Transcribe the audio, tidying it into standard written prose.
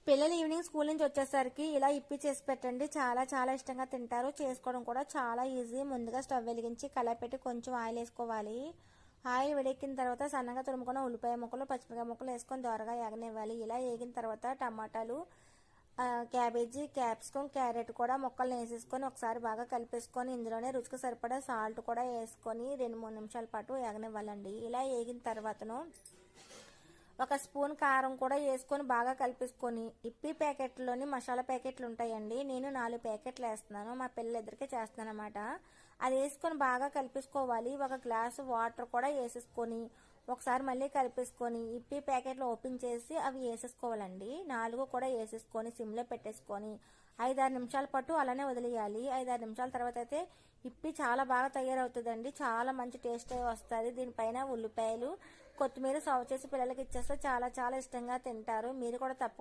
పిల్లలు evening school నుంచి వచ్చేసరికి ఇలా ఇప్పి చేసి పెట్టండి. చాలా చాలా ఇష్టంగా తింటారు. చేసుకోవడం కూడా చాలా ఈజీ. ముందుగా స్టవ్ వెలిగించి కళాయి పెట్టి కొంచెం ఆయిల్ వేసుకోవాలి. ఆయిల్ వేడెక్కిన తర్వాత సన్నగా తురుముకున్న ఉల్లిపాయ ముక్కలు, పచ్చిమిరపకాయ ముక్కలు వేసుకొని దోరగా ఏగనివ్వాలి. ఇలా వేగిన తర్వాత టమాటాలు, క్యాబేజీ, క్యాప్సికం, క్యారెట్ కూడా ముక్కలు వేసేసుకొని ఒకసారి బాగా కలిపేసుకొని ఇందులోనే రుచికి సరిపడా సాల్ట్ కూడా వేసుకొని 2-3 నిమిషాల పాటు ఏగనివ్వాలండి. ఇలా వేగిన తర్వాతను ఒక స్పూన్ కారం కూడా వేసుకొని బాగా కలిపేసుకొని ఇప్పి ప్యాకెట్లోని మసాలా ప్యాకెట్లు ఉంటాయండి. నేను 4 ప్యాకెట్లు వేస్తున్నాను. మా పిల్లలిద్దరికీ చేస్తున్నాను అనమాట. అది వేసుకొని బాగా కలిపేసుకోవాలి. ఒక గ్లాసు వాటర్ కూడా వేసేసుకొని ఒకసారి మళ్ళీ కలిపేసుకొని ఇప్పి ప్యాకెట్లు ఓపెన్ చేసి అవి వేసేసుకోవాలండి. 4 కూడా వేసేసుకొని సిమ్లో పెట్టేసుకొని 5-6 నిమిషాల పాటు అలానే వదిలేయాలి. 5-6 నిమిషాల తర్వాత అయితే ఇప్పి చాలా బాగా తయారవుతుందండి. చాలా మంచి టేస్ట్ వస్తుంది. దీనిపైన ఉల్లిపాయలు, కొత్తిమీర సర్వ్ చేసి పిల్లలకి ఇచ్చేస్తే చాలా చాలా ఇష్టంగా తింటారు. మీరు కూడా తప్పకుండా